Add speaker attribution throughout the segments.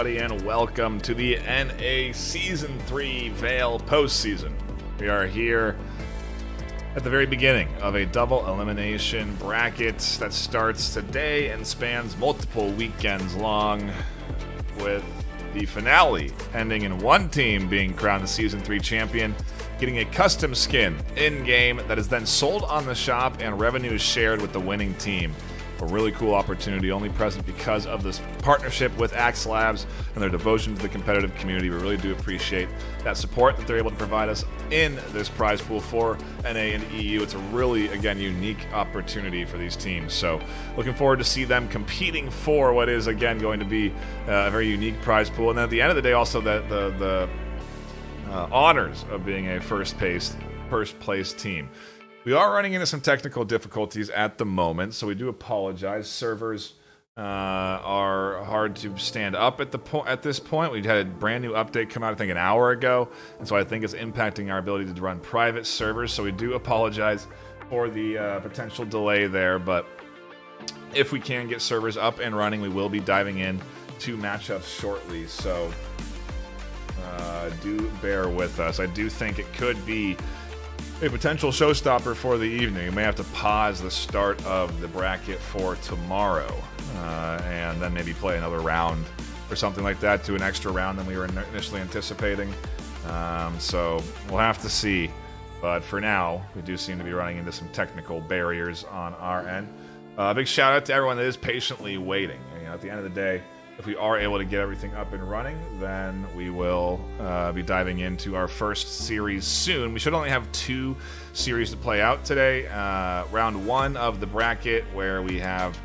Speaker 1: everybody, and welcome to the NA Season 3 VAIL postseason. We are here at the very beginning of a double elimination bracket that starts today and spans multiple weekends long, with the finale ending in one team being crowned the Season 3 champion, getting a custom skin in-game that is then sold on the shop and revenue is shared with the winning team. A really cool opportunity, only present because of this partnership with Axe Labs and their devotion to the competitive community. We really do appreciate that support that they're able to provide us in this prize pool for NA and EU. It's a really, again, unique opportunity for these teams. So looking forward to see them competing for what is, again, going to be a very unique prize pool. And then at the end of the day, also the honors of being a first place team. We are running into some technical difficulties at the moment, so we do apologize. Servers are hard to stand up at this point. We had a brand new update come out, I think, an hour ago, and so I think it's impacting our ability to run private servers, so we do apologize for the potential delay there, but if we can get servers up and running, we will be diving in to matchups shortly, so do bear with us. I do think it could be a potential showstopper for the evening. We may have to pause the start of the bracket for tomorrow and then maybe play another round or something like that, to an extra round than we were initially anticipating. So we'll have to see. But for now, we do seem to be running into some technical barriers on our end. A big shout out to everyone that is patiently waiting. You know, at the end of the day, if we are able to get everything up and running, then we will be diving into our first series soon. We should only have 2 series to play out today. Round 1 of the bracket, where we have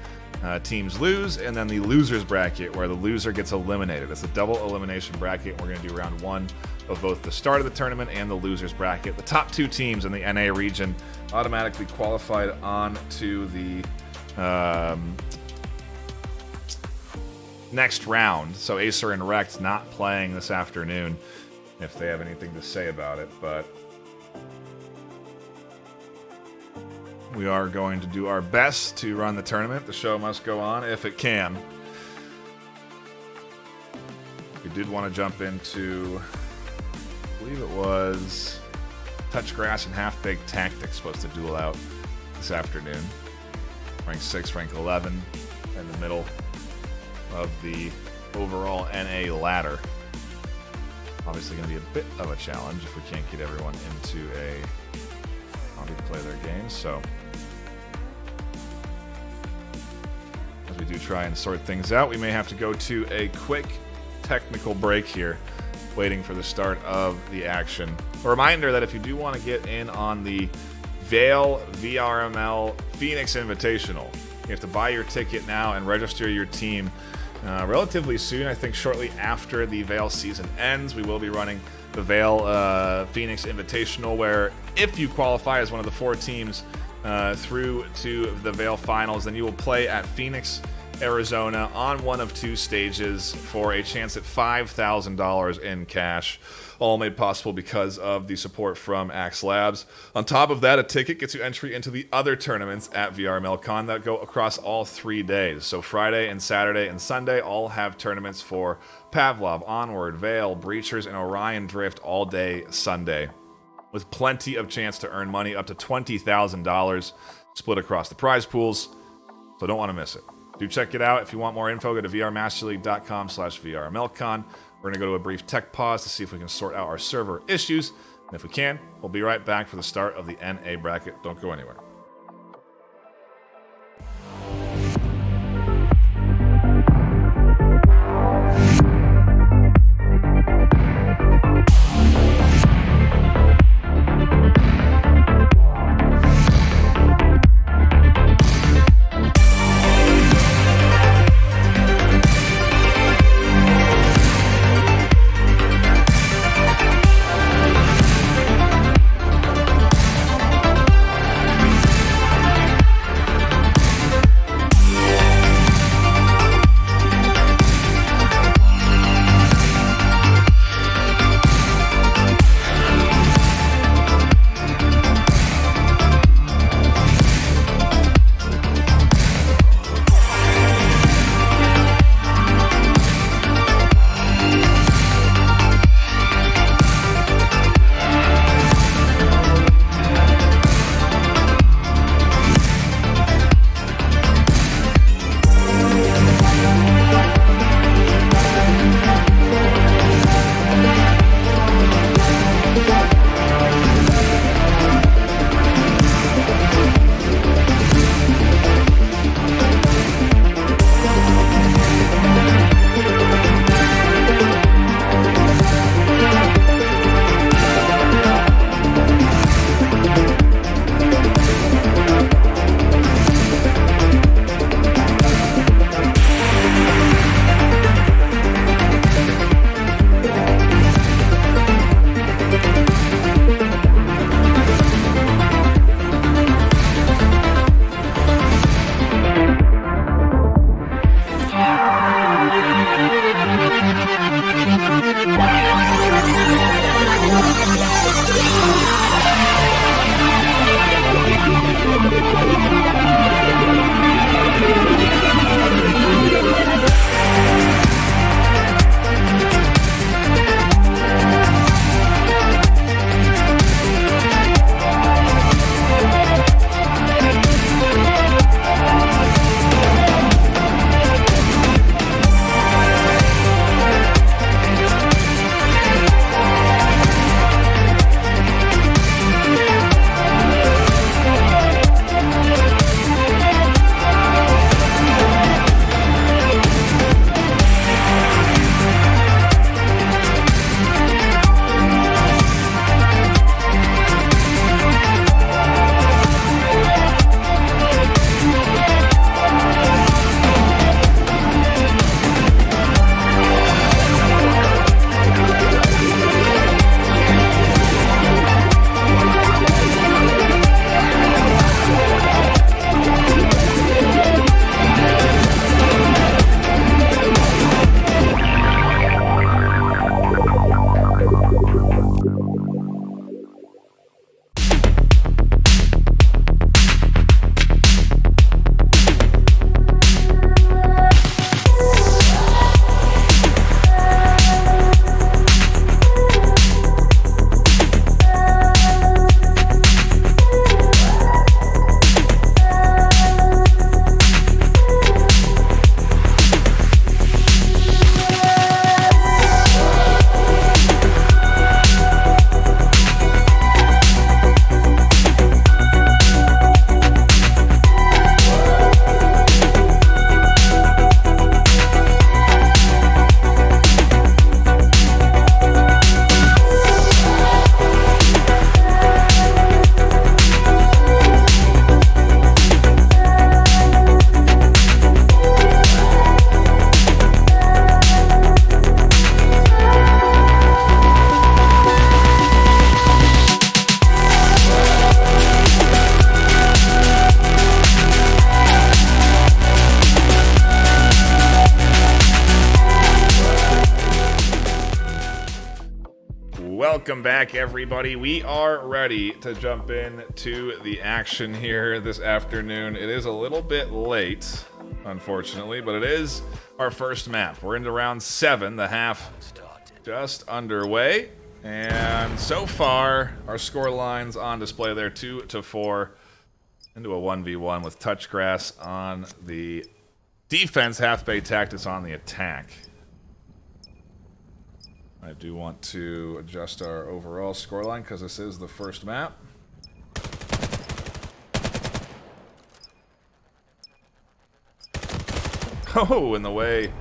Speaker 1: teams lose, and then the losers bracket, where the loser gets eliminated. It's a double elimination bracket. We're going to do round 1 of both the start of the tournament and the losers bracket. The top 2 teams in the NA region automatically qualified on to the next round. So Acer and Rect not playing this afternoon, if they have anything to say about it, but we are going to do our best to run the tournament. The show must go on if it can. We did want to jump into, I believe it was Touch Grass and Half Baked Tactics supposed to duel out this afternoon. Rank 6, rank 11 in the middle of the overall NA ladder. Obviously going to be a bit of a challenge if we can't get everyone into a hobby to play their games. So as we do try and sort things out, we may have to go to a quick technical break here, waiting for the start of the action. A reminder that if you do want to get in on the VAIL VRML Phoenix Invitational, you have to buy your ticket now and register your team relatively soon. I think shortly after the VAIL season ends, we will be running the VAIL Phoenix Invitational, where if you qualify as one of the 4 teams through to the VAIL finals, then you will play at Phoenix, Arizona on one of 2 stages for a chance at $5,000 in cash, all made possible because of the support from Axe Labs. On top of that, a ticket gets you entry into the other tournaments at VRML Con that go across all 3 days. So Friday and Saturday and Sunday all have tournaments for Pavlov, Onward, VAIL, Breachers, and Orion Drift all day Sunday, with plenty of chance to earn money, up to $20,000 split across the prize pools. So don't want to miss it. Do check it out. If you want more info, go to vrmasterleague.com/VRMLCon. We're going to go to a brief tech pause to see if we can sort out our server issues. And if we can, we'll be right back for the start of the NA bracket. Don't go anywhere. Welcome back, everybody. We are ready to jump in to the action here this afternoon. It is a little bit late, unfortunately, but it is our first map. We're into round 7, the half just underway. And so far, our score lines on display there, 2-4 into a 1v1 with Touchgrass on the defense, Half-Baked Tactics on the attack. I do want to adjust our overall scoreline because this is the first map. Oh, in the way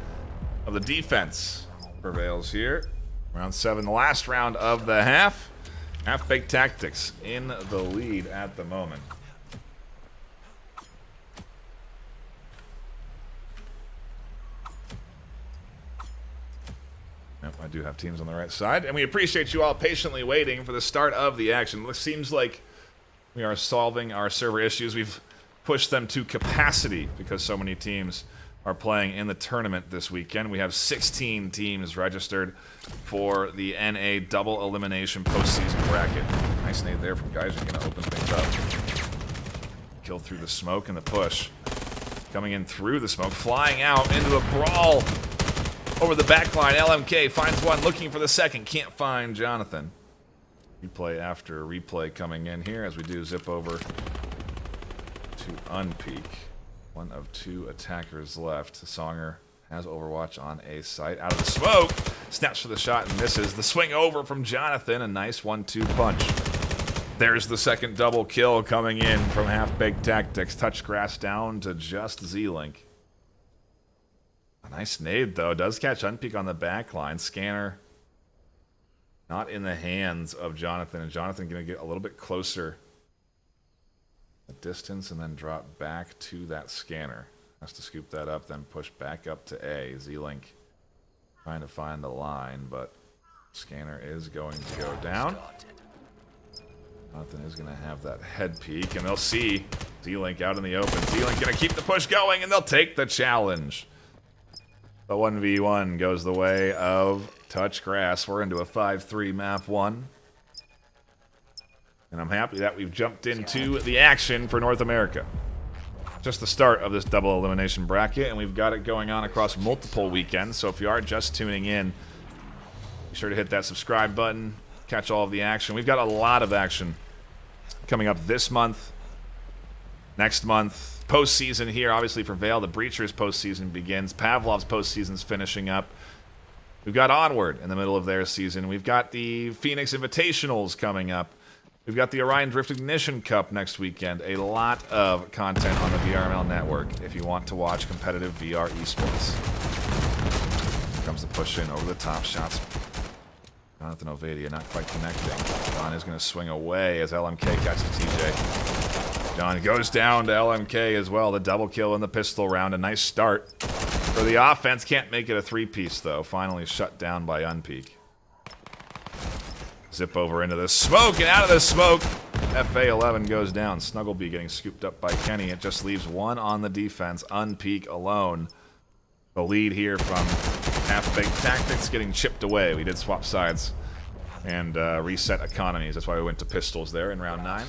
Speaker 1: of the defense prevails here. Round 7, the last round of the half. Half-Baked Tactics in the lead at the moment. I do have teams on the right side, and we appreciate you all patiently waiting for the start of the action. It seems like we are solving our server issues. We've pushed them to capacity because so many teams are playing in the tournament this weekend. We have 16 teams registered for the NA double elimination postseason bracket. Nice nade there from Geyser, going to open things up. Kill through the smoke and the push. Coming in through the smoke, flying out into a brawl. Over the back line, LMK finds one, looking for the second. Can't find Jonathan. Replay after replay coming in here as we do zip over to Unpeak. One of 2 attackers left. Songer has Overwatch on a site. Out of the smoke, snaps for the shot and misses. The swing over from Jonathan, a nice 1-2 punch. There's the second double kill coming in from Half-Baked Tactics. Touchgrass down to just Z-Link. A nice nade, though. Does catch Unpeak on the back line. Scanner not in the hands of Jonathan. And Jonathan going to get a little bit closer the distance and then drop back to that scanner. Has to scoop that up, then push back up to A. Z-Link trying to find the line, but scanner is going to go down. Jonathan is going to have that head peek, and they'll see Z-Link out in the open. Z-Link going to keep the push going, and they'll take the challenge. The 1v1 goes the way of Touchgrass. We're into a 5-3 map 1. And I'm happy that we've jumped into the action for North America. Just the start of this double elimination bracket, and we've got it going on across multiple weekends. So if you are just tuning in, be sure to hit that subscribe button, catch all of the action. We've got a lot of action coming up this month, next month. Postseason here, obviously for VAIL, the Breachers postseason begins. Pavlov's postseason's finishing up. We've got Onward in the middle of their season. We've got the Phoenix Invitationals coming up. We've got the Orion Drift Ignition Cup next weekend. A lot of content on the VRML network if you want to watch competitive VR esports. Here comes the push in over the top shots. Jonathan Ovadia not quite connecting. John is going to swing away as LMK catches TJ. John goes down to LMK as well. The double kill in the pistol round. A nice start for the offense. Can't make it a 3-piece, though. Finally shut down by Unpeak. Zip over into the smoke, and out of the smoke, FA11 goes down. Snugglebee getting scooped up by Kenny. It just leaves one on the defense. Unpeak alone. The lead here from Half-Baked Tactics getting chipped away. We did swap sides and reset economies. That's why we went to pistols there in round 9.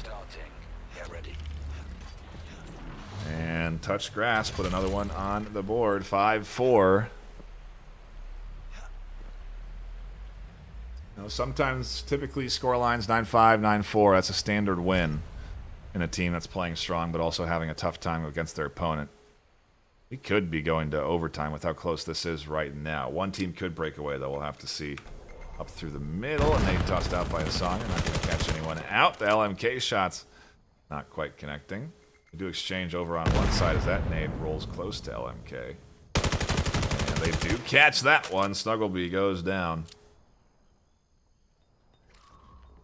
Speaker 1: And Touchgrass put another one on the board. 5-4. You know, sometimes, typically, scorelines 9-5, 9-4. That's a standard win in a team that's playing strong but also having a tough time against their opponent. We could be going to overtime with how close this is right now. One team could break away, though. We'll have to see. Up through the middle, and they tossed out by a song. Not going to catch anyone out. The LMK shots not quite connecting. We do exchange over on one side as that nade rolls close to LMK. And they do catch that one. Snugglebee goes down.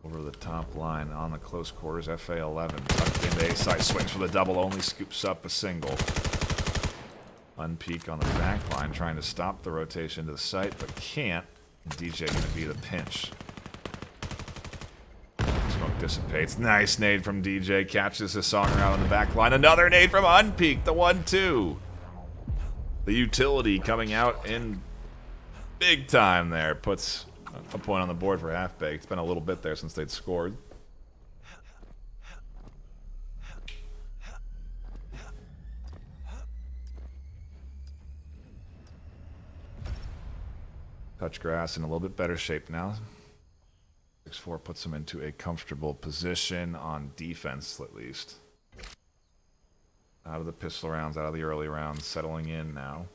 Speaker 1: Over the top line on the close quarters. FA11 tucked into A side. Swings for the double. Only scoops up a single. Unpeak on the back line. Trying to stop the rotation to the site, but can't. And DJ going to be the pinch. Smoke dissipates. Nice nade from DJ. Catches his song around on the back line. Another nade from Unpeak. The 1-2. The utility coming out in big time there. Puts A point on the board for Half-Baked. It's been a little bit there since they'd scored. Touch Grass in a little bit better shape now. 6-4 puts him into a comfortable position on defense, at least. Out of the pistol rounds, out of the early rounds, settling in now.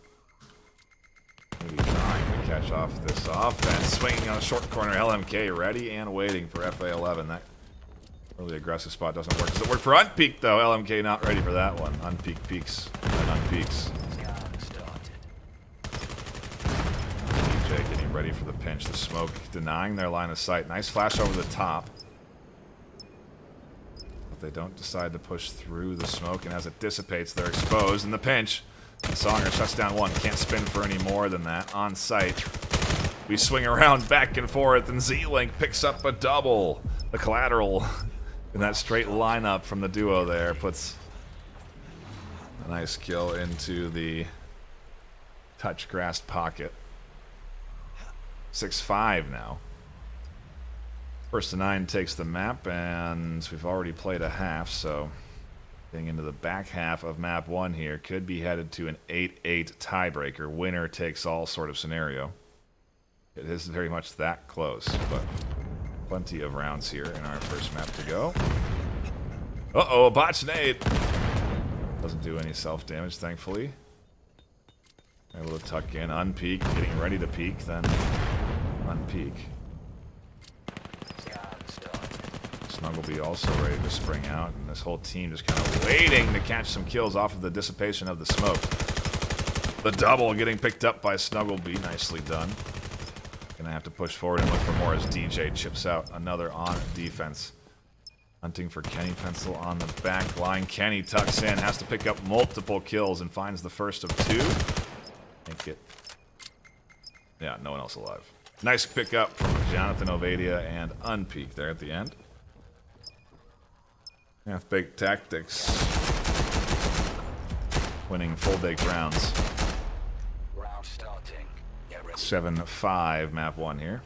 Speaker 1: Maybe trying to catch off this offense. Swinging on a short corner, LMK ready and waiting for FA11. That really aggressive spot doesn't work. Does it work for Unpeak, though? LMK not ready for that one. Unpeak peaks and unpeaks. Getting ready for the pinch. The smoke denying their line of sight. Nice flash over the top. But they don't decide to push through the smoke, and as it dissipates, they're exposed in the pinch. The Songer shuts down one. Can't spin for any more than that. On sight. We swing around back and forth, and Z-Link picks up a double. The collateral in that straight lineup from the duo there puts a nice kill into the touch grass pocket. 6-5 now. First to 9 takes the map, and we've already played a half, so getting into the back half of map 1 here could be headed to an 8-8 tiebreaker. Winner takes all sort of scenario. It is very much that close, but plenty of rounds here in our first map to go. Uh-oh, a botch nade. Doesn't do any self-damage, thankfully. Able to tuck in, unpeak, getting ready to peek, then unpeak. Snugglebee also ready to spring out, and this whole team just kind of waiting to catch some kills off of the dissipation of the smoke. The double getting picked up by Snugglebee, nicely done. Gonna have to push forward and look for more as DJ chips out another on defense. Hunting for Kenny Pencil on the back line. Kenny tucks in, has to pick up multiple kills and finds the first of 2. Make it. Yeah, no one else alive. Nice pickup from Jonathan Ovadia and Unpeak there at the end. Half-Baked Tactics winning full-baked rounds.
Speaker 2: Round starting.
Speaker 1: 7-5 map 1 here.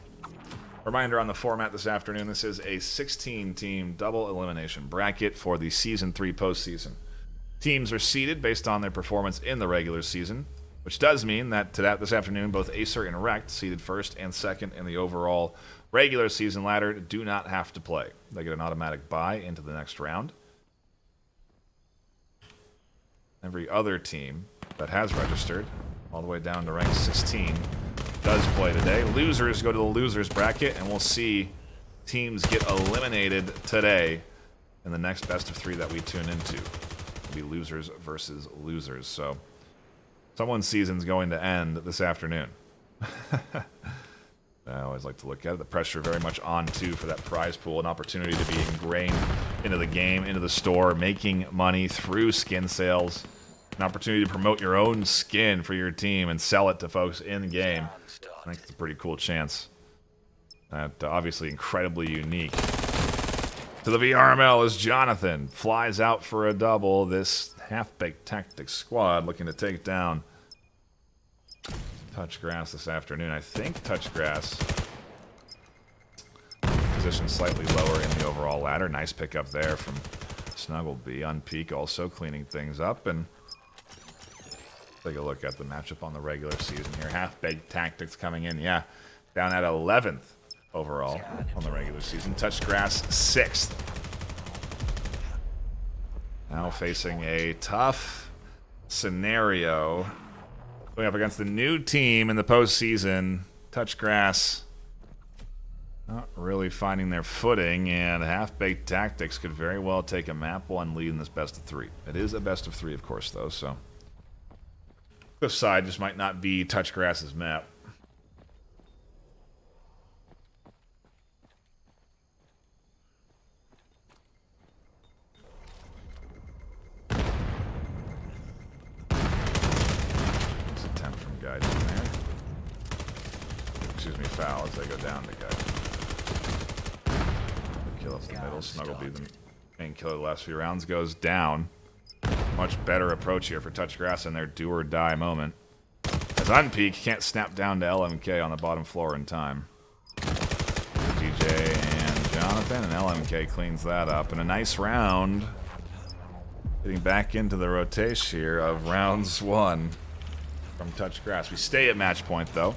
Speaker 1: Reminder on the format this afternoon, this is a 16-team double elimination bracket for the Season 3 postseason. Teams are seeded based on their performance in the regular season, which does mean that this afternoon, both Acer and Rect, seeded first and second in the overall regular season ladder, do not have to play. They get an automatic bye into the next round. Every other team that has registered, all the way down to rank 16, does play today. Losers go to the losers bracket, and we'll see teams get eliminated today in the next best of 3 that we tune into. It'll be losers versus losers, so someone's season's going to end this afternoon. I always like to look at it. The pressure very much on, too, for that prize pool. An opportunity to be ingrained into the game, into the store, making money through skin sales. An opportunity to promote your own skin for your team and sell it to folks in-game. I think it's a pretty cool chance. Obviously incredibly unique. To the VRML as Jonathan flies out for a double. This Half-Baked Tactics squad looking to take down Touch Grass this afternoon. I think Touch Grass positioned slightly lower in the overall ladder. Nice pickup there from Snugglebee. Unpeak also cleaning things up. And take a look at the matchup on the regular season here. Half-Baked Tactics coming in, yeah, down at 11th overall on the regular season. Touch Grass 6th. Now facing a tough scenario. Going up against the new team in the postseason. Touch Grass not really finding their footing, and Half-Baked Tactics could very well take a map 1 lead in this best of 3. It is a best of 3, of course, though, so Cliffside just might not be Touch Grass's map. It's a 10 from Guide in there. Excuse me, foul as they go down to Guide. Kill up the middle. Snugglebee, the main killer the last few rounds, goes down. Much better approach here for Touch Grass in their do-or-die moment. As Unpeak can't snap down to LMK on the bottom floor in time. DJ and Jonathan, and LMK cleans that up. And a nice round. Getting back into the rotation here of rounds 1 from Touch Grass. We stay at match point, though.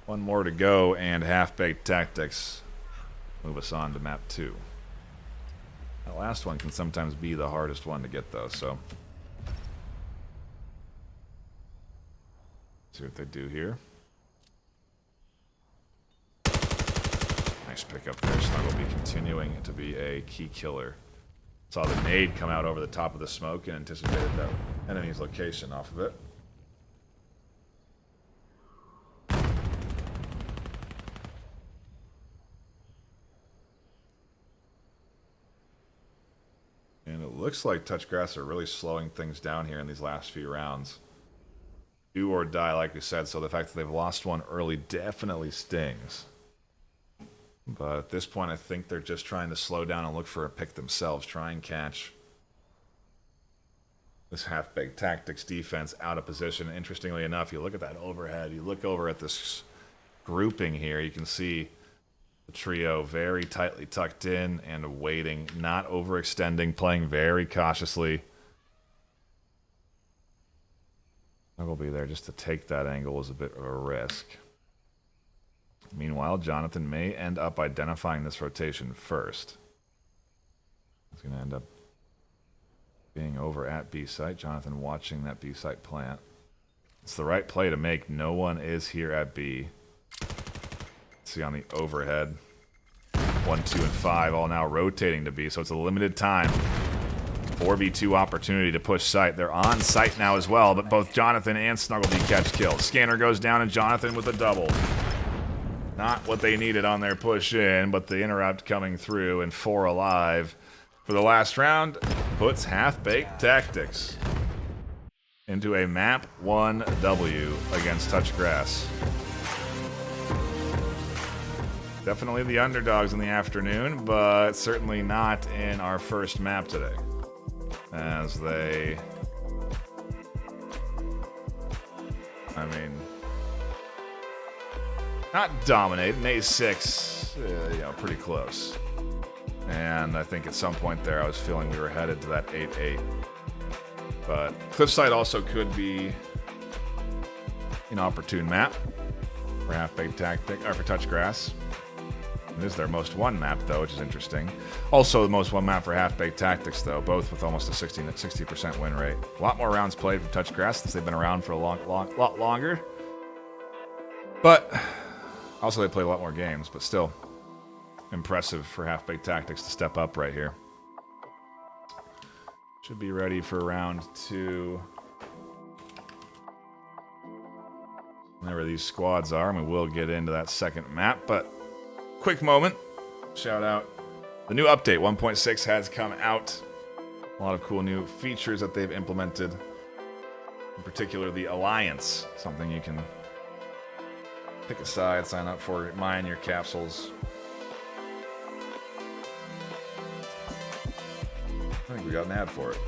Speaker 1: One more to go, and Half-Baked Tactics move us on to map 2. That last one can sometimes be the hardest one to get, though, so... see what they do here. Nice pick up there. Snug will be continuing to be a key killer. Saw the nade come out over the top of the smoke and anticipated that enemy's location off of it. And it looks like Touch Grass are really slowing things down here in these last few rounds. Do or die, like we said, so the fact that they've lost one early definitely stings. But at this point, I think they're just trying to slow down and look for a pick themselves. Try and catch this Half-Baked Tactics defense out of position. Interestingly enough, you look at that overhead. You look over at this grouping here. You can see the trio very tightly tucked in and waiting, not overextending, playing very cautiously. I will be there just to take that angle is a bit of a risk. Meanwhile, Jonathan may end up identifying this rotation first. He's going to end up being over at B site. Jonathan watching that B site plant. It's the right play to make. No one is here at B. See on the overhead. 1, 2, and 5 all now rotating to B, so it's a limited time. 4v2 opportunity to push site. They're on site now as well, but both Jonathan and Snuggleby catch kills. Scanner goes down and Jonathan with a double. Not what they needed on their push in, but the interrupt coming through and 4 alive for the last round puts Half-Baked Tactics into a map 1W against Touch Grass. Definitely the underdogs in the afternoon, but certainly not in our first map today. As they... I mean... not dominate. An A6, you know, pretty close. And I think at some point there I was feeling we were headed to that 8-8. But Cliffside also could be an opportune map for Half-Baked Tactic, or for Touch Grass. It is their most won map, though, which is interesting. Also, the most won map for Half-Baked Tactics, though, both with almost a 60% win rate. A lot more rounds played for Touch Grass since they've been around for a lot longer. But also, they play a lot more games, but still impressive for Half-Baked Tactics to step up right here. Should be ready for round 2. Whenever these squads are, and we will get into that second map, but quick moment. Shout out. The new update, 1.6, has come out. A lot of cool new features that they've implemented. In particular, the Alliance. Something you can pick a side, sign up for, mine your capsules. I think we got an ad for it.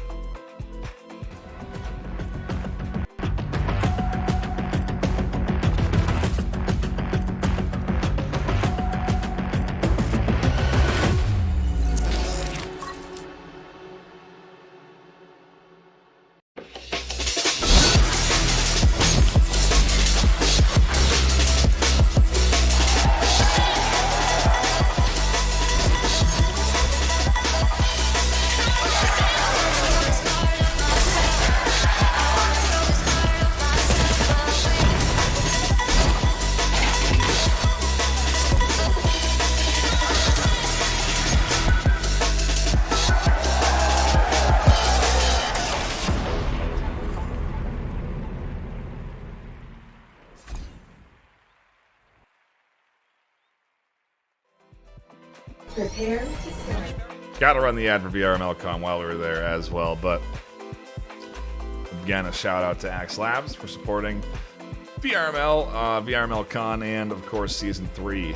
Speaker 3: Prepare to start.
Speaker 1: Gotta run the ad for VRML while we were there as well, but again, a shout out to Axe Labs for supporting VRML and of course Season 3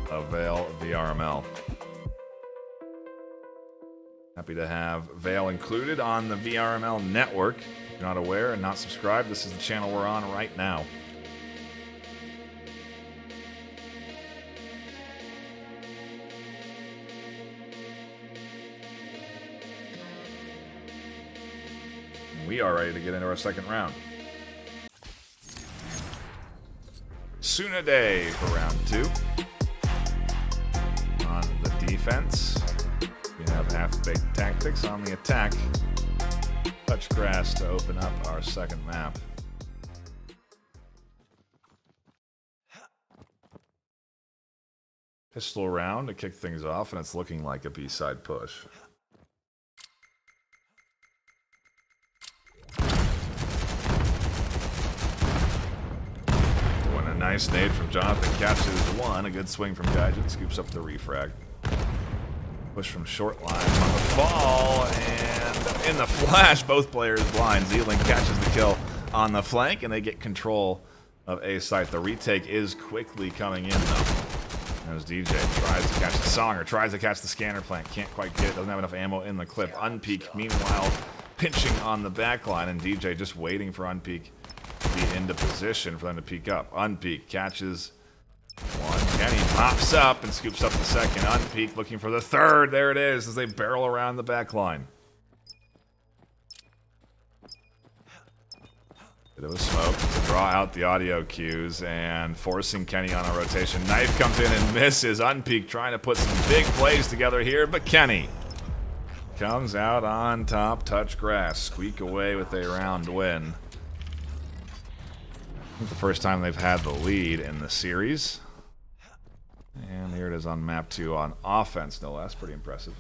Speaker 1: of VAIL VRML. Happy to have VAIL included on the VRML network. If you're not aware and not subscribed, this is the channel we're on right now. we are ready to get into our second round. Suna Day for round 2. On the defense, we have half-baked tactics. On the attack, touch grass to open up our second map. Pistol round to kick things off, and it's looking like a B-side push. When a nice nade from Jonathan catches one, a good swing from Gaijin, scoops up the refrag. Push from short line on the fall, and in the flash, both players blind. Zealing catches the kill on the flank, and they get control of A site. The retake is quickly coming in, though. As DJ tries to catch the song, or tries to catch the scanner plant, can't quite get it, doesn't have enough ammo in the clip. Unpeak, meanwhile, pinching on the backline, and DJ just waiting for Unpeak to be into position for them to peek up. Unpeak catches one. Kenny pops up and scoops up the second. Unpeak looking for the third. There it is as they barrel around the backline. Bit of a smoke to draw out the audio cues and forcing Kenny on a rotation. Knife comes in and misses. Unpeak trying to put some big plays together here, but Kenny comes out on top. Touch grass. Squeak away with a round win. I think the first time they've had the lead in the series. And here it is on map 2 on offense, no less. Pretty impressive.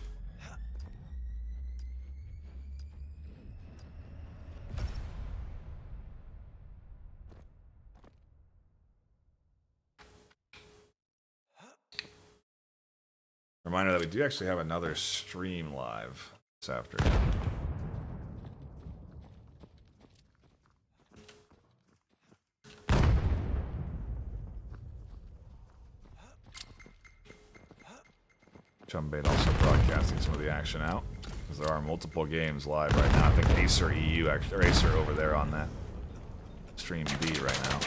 Speaker 1: Reminder that we do actually have another stream live this afternoon. Chumbait also broadcasting some of the action out, because there are multiple games live right now. I think Acer EU, actually, or Acer over there on that stream B right now.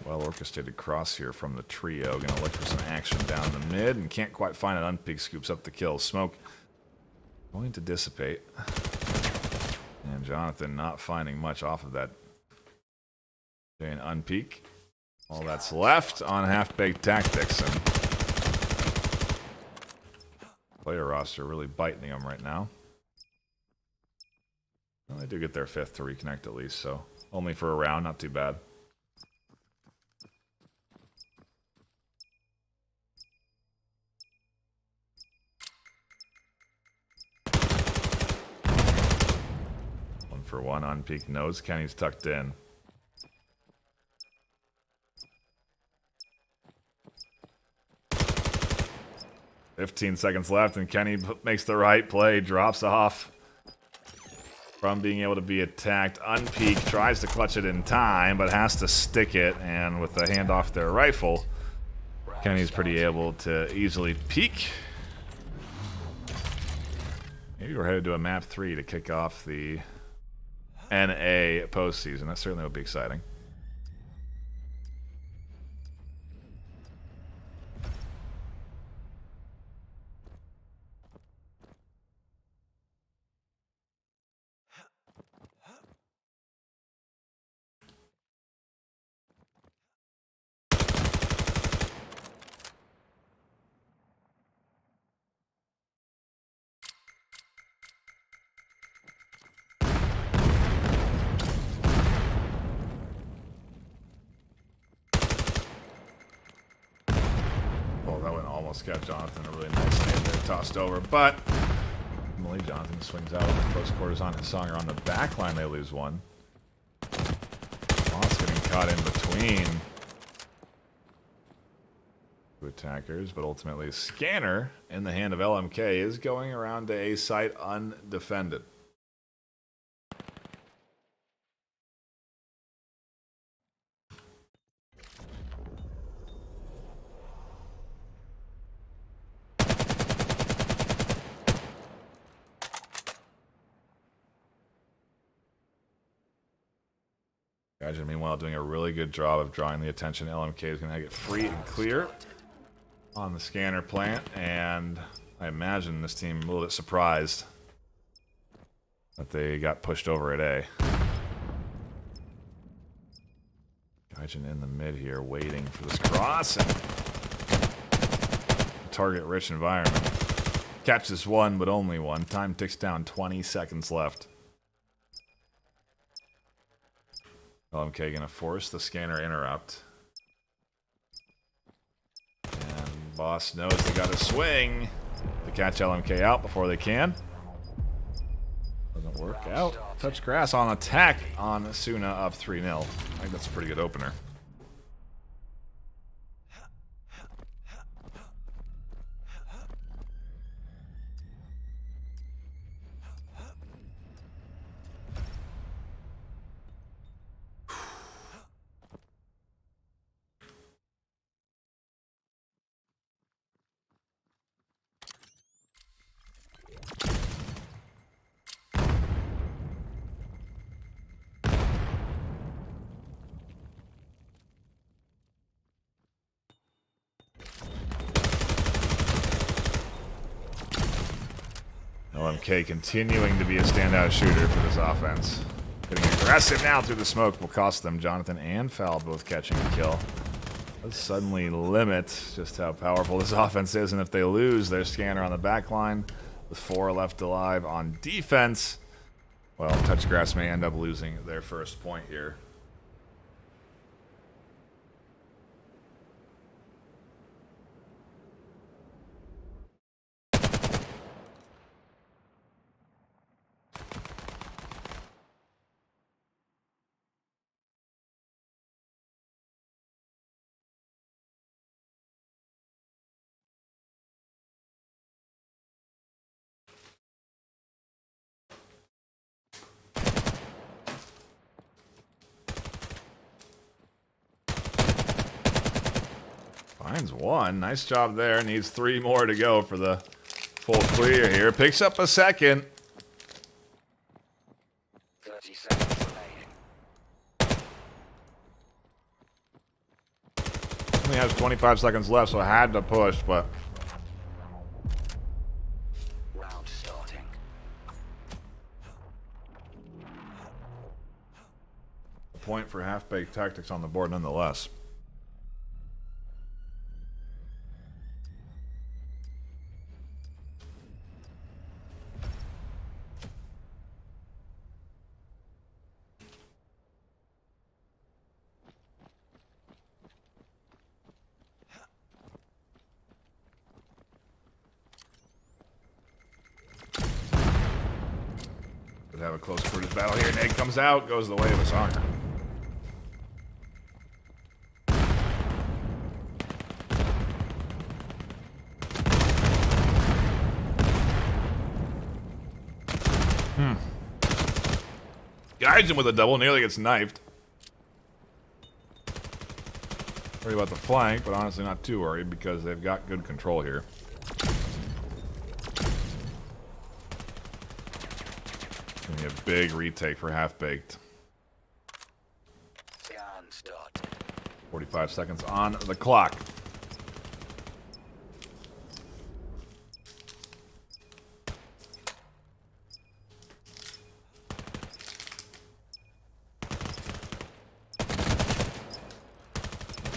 Speaker 1: Well orchestrated cross here from the trio. Gonna look for some action down the mid, and can't quite find it. Unpeak scoops up the kill. Smoke going to dissipate. And Jonathan not finding much off of that. Doing Unpeak. All that's left on half-baked tactics, and player roster really biting them right now. Well, they do get their 5th to reconnect at least, so only for a round, not too bad. One for one on peak nose. Kenny's tucked in. "15 seconds left, and Kenny makes the right play, drops off from being able to be attacked. Unpeak tries to clutch it in time, but has to stick it, and with the hand off their rifle, Kenny's pretty able to easily peek. Maybe we're headed to a map 3 to kick off the NA postseason. That certainly would be exciting. Got Jonathan a really nice name there, tossed over, but Emily Jonathan swings out on the close quarters on his song, or on the back line they lose one. Moss getting caught in between two attackers, but ultimately Scanner in the hand of LMK is going around to A site undefended. Gaijin, meanwhile, doing a really good job of drawing the attention. LMK is going to get free and clear on the scanner plant, and I imagine this team a little bit surprised that they got pushed over at A. Gaijin in the mid here, waiting for this cross. And target-rich environment. Catches one, but only one. Time ticks down, 20 seconds left. LMK gonna force the scanner interrupt. And Boss knows they gotta swing to catch LMK out before they can. Doesn't work out. Touch grass on attack on Suna up 3-0. I think that's a pretty good opener. LMK continuing to be a standout shooter for this offense. Getting aggressive now through the smoke will cost them. Jonathan and Foul both catching a kill. Does suddenly limit just how powerful this offense is, and if they lose their scanner on the back line, with 4 left alive on defense, well, Touchgrass may end up losing their first point here. Finds one. Nice job there. Needs 3 more to go for the full clear here. Picks up a second.
Speaker 2: 30 seconds remaining.
Speaker 1: Only has 25 seconds left, so I had to push, but
Speaker 2: Round starting.
Speaker 1: a point for half-baked tactics on the board nonetheless. Could have a close quarters battle here. Nate comes out, goes the way of a soccer. Gaijin with a double, nearly gets knifed. Worried about the flank, but honestly not too worried because they've got good control here. Gonna be a big retake for half-baked.
Speaker 2: Scan start.
Speaker 1: 45 seconds on the clock.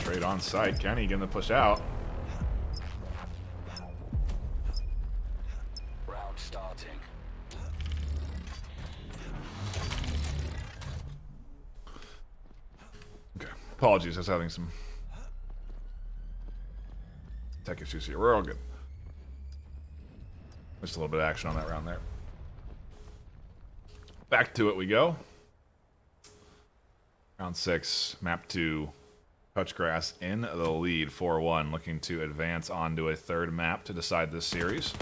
Speaker 1: Trade on site. Kenny gonna push out.
Speaker 2: Round starting.
Speaker 1: Okay. Apologies, I was having some tech issues here. We're all good. Just a little bit of action on that round there. Back to it we go. Round 6, map 2. Touchgrass in the lead, 4-1, looking to advance onto a third map to decide this series.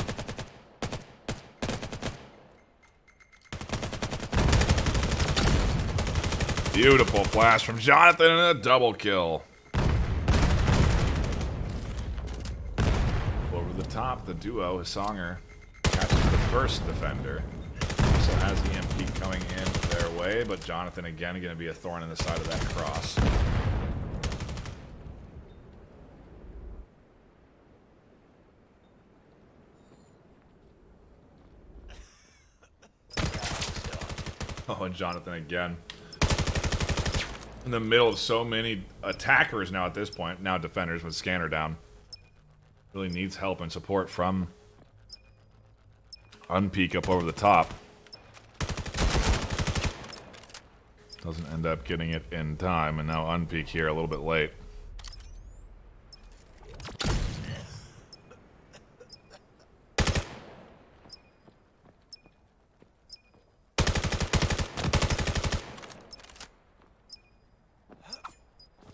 Speaker 1: Beautiful flash from Jonathan and a double kill. Over the top, the duo, Songer, catches the first defender. Also has the EMP coming in their way, but Jonathan again going to be a thorn in the side of that cross. Oh, and Jonathan again. In the middle of so many attackers now at this point. Now defenders with scanner down. Really needs help and support from Unpeak up over the top. Doesn't end up getting it in time, and now Unpeak here a little bit late.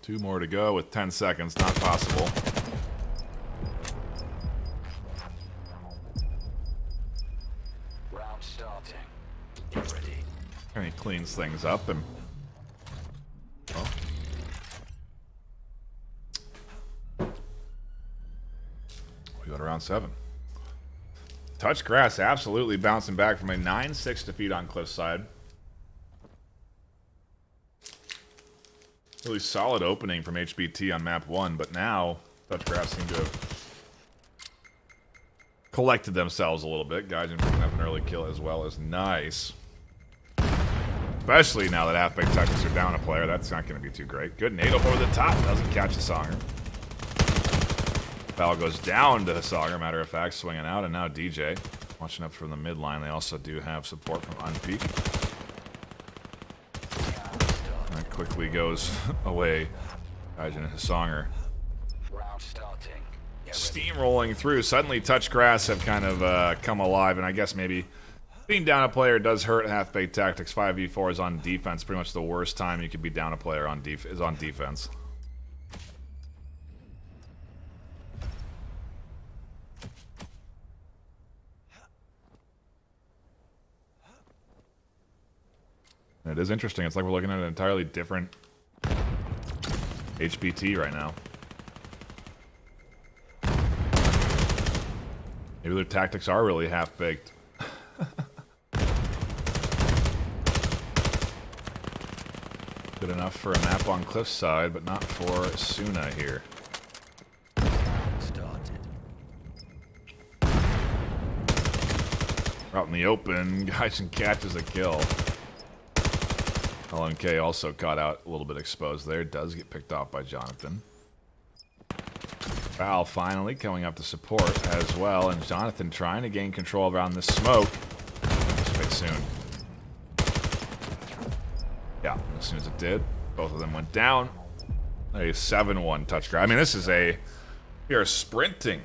Speaker 1: Two more to go with 10 seconds, not possible.
Speaker 2: Round starting. Get ready.
Speaker 1: And he cleans things up and... Oh. We go to round 7. Touch Grass absolutely bouncing back from a 9-6 defeat on Cliffside. Really solid opening from HBT on map 1, but now Touch Grass seem to have collected themselves a little bit. Gaijin picking up an early kill as well as nice. Especially now that half-baked tactics are down a player, that's not going to be too great. Good nade up over the top, doesn't catch Hisanger. Foul goes down to Hisanger, matter of fact, swinging out, and now DJ watching up from the mid line. They also do have support from Unpeak. That quickly goes away. Gaijin and Hisanger
Speaker 2: Round starting. Get ready.
Speaker 1: steamrolling through. Suddenly Touch Grass have kind of come alive, and I guess maybe being down a player does hurt half-baked tactics. 5v4 is on defense. Pretty much the worst time you could be down a player on is on defense. It is interesting. It's like we're looking at an entirely different HBT right now. Maybe their tactics are really half-baked. Good enough for a map on Cliffside, but not for Suna here.
Speaker 2: Started.
Speaker 1: Out in the open, Gaijin catches a kill. LMK also caught out a little bit exposed there. Does get picked off by Jonathan. Foul finally coming up to support as well, and Jonathan trying to gain control around this smoke. Quite soon. Yeah, as soon as it did, both of them went down. A 7-1 touch grab. I mean, this is we are sprinting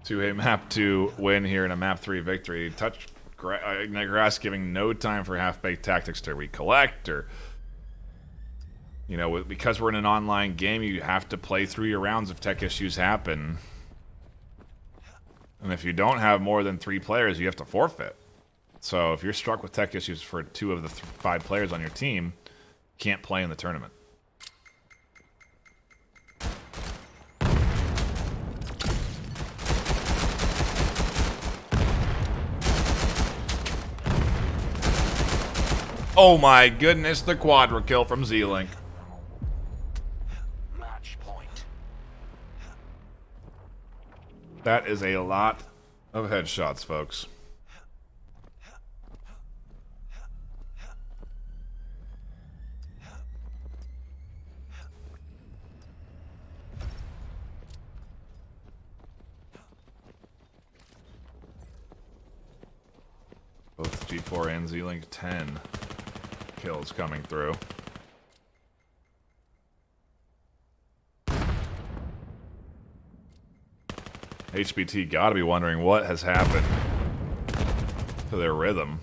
Speaker 1: to a map 2 win here and a map 3 victory. Touch Grass giving no time for half-baked tactics to recollect, or you know, because we're in an online game, you have to play through your rounds if tech issues happen. And if you don't have more than 3 players, you have to forfeit. So if you're struck with tech issues for 2 of the 5 players on your team, you can't play in the tournament. Oh my goodness, the quadra kill from Z-Link.
Speaker 2: Match point.
Speaker 1: That is a lot of headshots, folks. Both G4 and Z-Link 10 kills coming through. HBT gotta be wondering what has happened to their rhythm.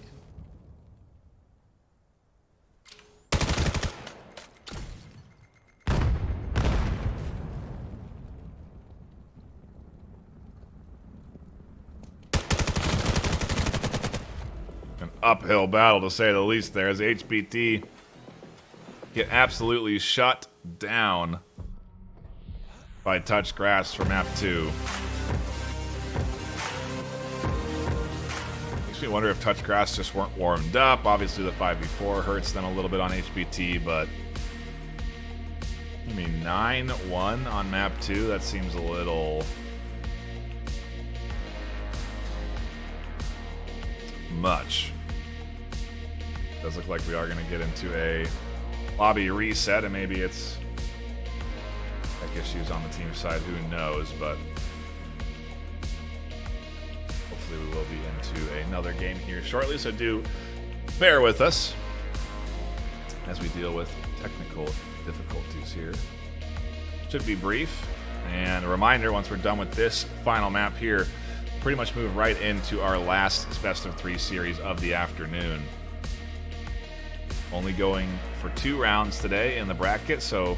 Speaker 1: Uphill battle to say the least there as HBT get absolutely shut down by Touch Grass for map 2. Makes me wonder if Touch Grass just weren't warmed up. Obviously the 5v4 hurts them a little bit on HBT, but I mean 9-1 on map 2, that seems a little much. Does look like we are going to get into a lobby reset, and maybe it's tech issues on the team side, who knows, but hopefully we will be into another game here shortly, so do bear with us as we deal with technical difficulties here. Should be brief, and a reminder, once we're done with this final map here, pretty much move right into our last best of 3 series of the afternoon. Only going for 2 rounds today in the bracket, so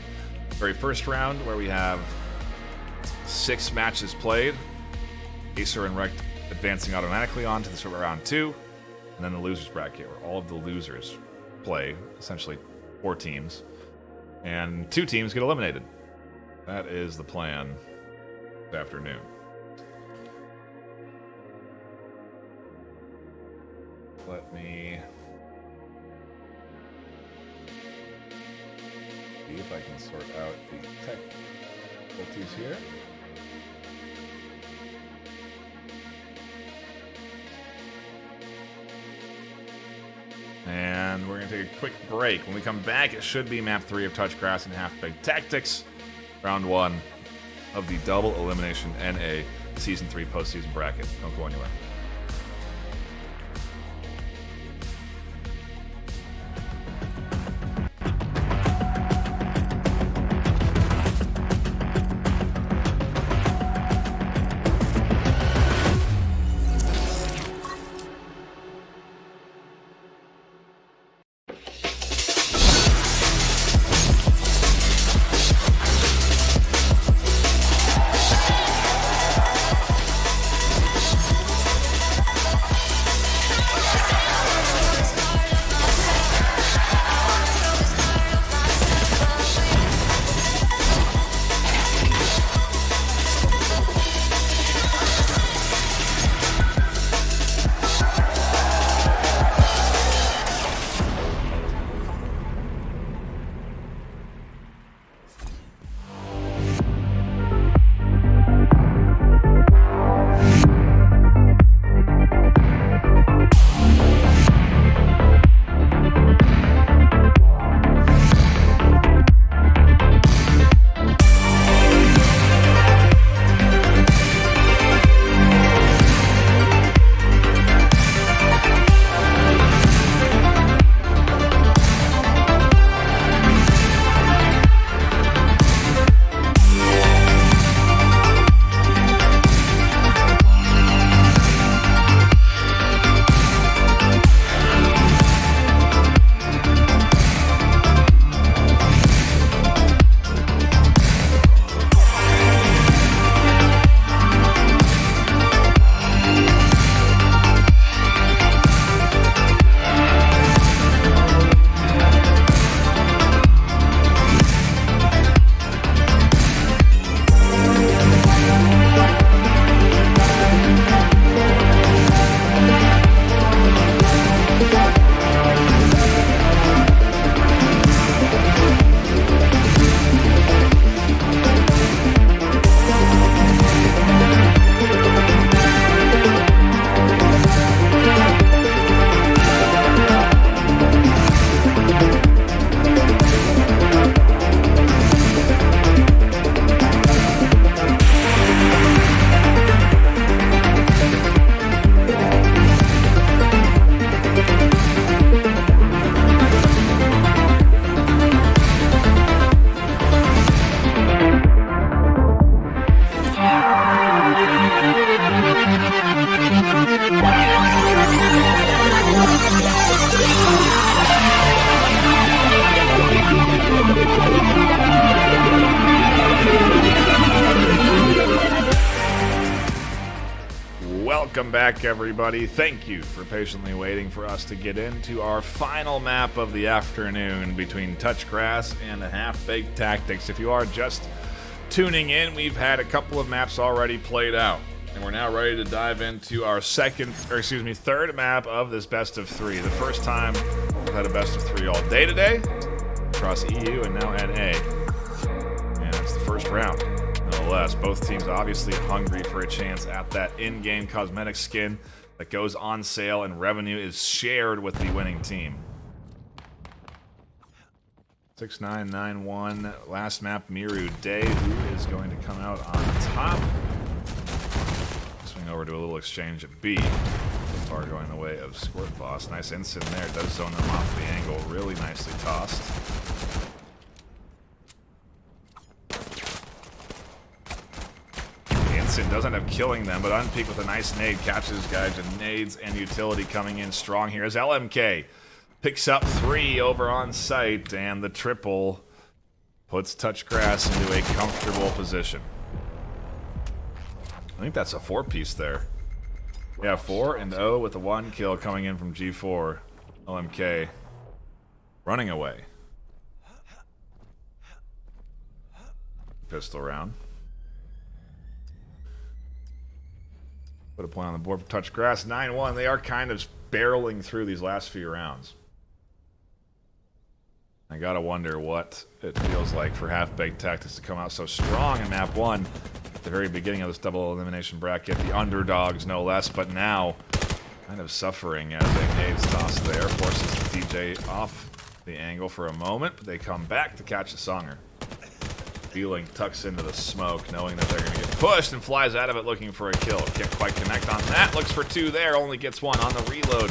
Speaker 1: very first round where we have 6 matches played, Acer and Rect advancing automatically on to this round 2, and then the losers bracket where all of the losers play, essentially 4 teams, and 2 teams get eliminated. That is the plan this afternoon. Let me see if I can sort out the tech difficulties here. And we're going to take a quick break. When we come back, it should be map 3 of Touch Grass and Half-Baked Tactics, round 1 of the double elimination NA Season 3 postseason bracket. Don't go anywhere. Welcome back, everybody. Thank you for patiently waiting for us to get into our final map of the afternoon between Touchgrass and Half-Baked Tactics. If you are just tuning in, we've had a couple of maps already played out, and we're now ready to dive into our third map of this best of three. The first time we've had a best of three all day today across EU and now NA, and it's the first round. Nonetheless, both teams obviously hungry for a chance at that in-game cosmetic skin that goes on sale and revenue is shared with the winning team. 6991. Last map, Miru Day, who is going to come out on top. Swing over to a little exchange at B. So far going the way of Squirt Boss. Nice instant there. Does zone them off the angle. Really nicely tossed. The instant doesn't end up killing them, but Unpeak with a nice nade catches Gaijin. Nades and utility coming in strong here as LMK picks up 3 over on site, and the triple puts Touch Grass into a comfortable position. I think that's a 4-piece there. Yeah, 4 and O with a 1 kill coming in from G4. LMK running away. Pistol round. Put a point on the board for Touch Grass. 9-1. They are kind of barreling through these last few rounds. I gotta wonder what it feels like for Half-Baked Tactics to come out so strong in map 1 at the very beginning of this double elimination bracket. The underdogs, no less, but now kind of suffering as a nade's toss there. Forces the DJ off the angle for a moment, but they come back to catch the Songer. Feeling tucks into the smoke, knowing that they're going to get pushed, and flies out of it looking for a kill. Can't quite connect on that. Looks for 2 there, only gets 1 on the reload.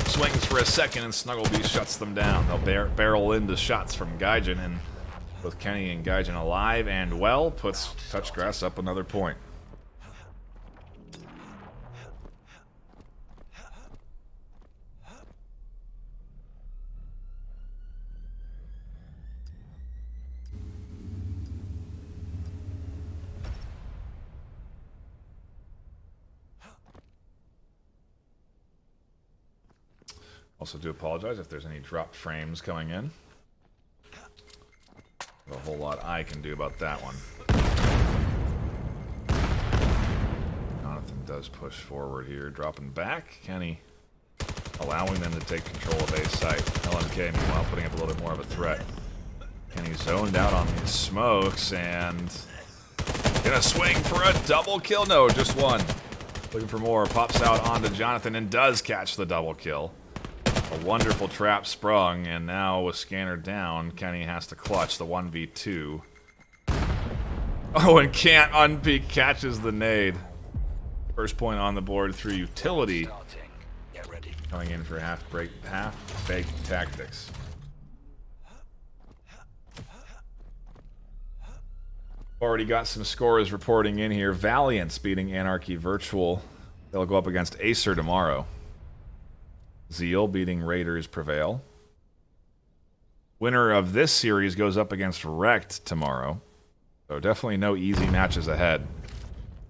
Speaker 1: Swings for a second, and Snugglebee shuts them down. They'll barrel into shots from Gaijin, and both Kenny and Gaijin alive and well, puts Touch Grass up another point. Also do apologize if there's any dropped frames coming in. There's a whole lot I can do about that one. Jonathan does push forward here, dropping back. Kenny allowing them to take control of A site. LMK meanwhile putting up a little bit more of a threat. Kenny zoned out on these smokes and gonna swing for a double kill. No, just 1. Looking for more. Pops out onto Jonathan and does catch the double kill. A wonderful trap sprung, and now with Scanner down, Kenny has to clutch the 1v2. Oh, and can't Unpeak, catches the nade. First point on the board through utility. Coming in for Half-Baked Tactics. Already got some scores reporting in here. Valiant's beating Anarchy Virtual. They'll go up against Acer tomorrow. Zeal beating Raiders Prevail. Winner of this series goes up against Wrecked tomorrow. So definitely no easy matches ahead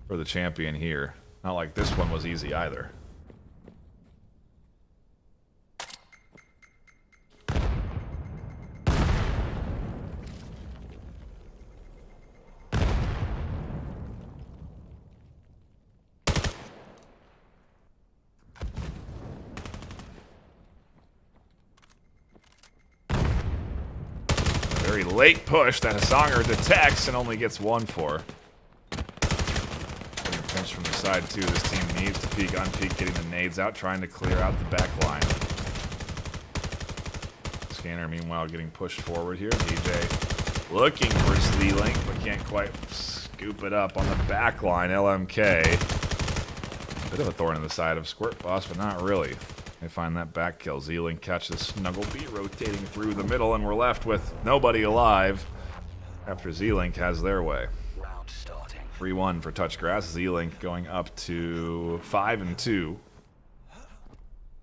Speaker 1: for the champion here. Not like this one was easy either. Very late push that Songer detects and only gets 1 for. Getting pinched from the side too. This team needs to peek, Unpeak, getting the nades out, trying to clear out the back line. Scanner meanwhile getting pushed forward here. DJ looking for Z-Link, but can't quite scoop it up on the back line. LMK. Bit of a thorn in the side of Squirt Boss, but not really. They find that back kill. Z-Link catches Snugglebee rotating through the middle, and we're left with nobody alive after Z-Link has their way. 3-1 for Touch Grass. Z-Link going up to 5-2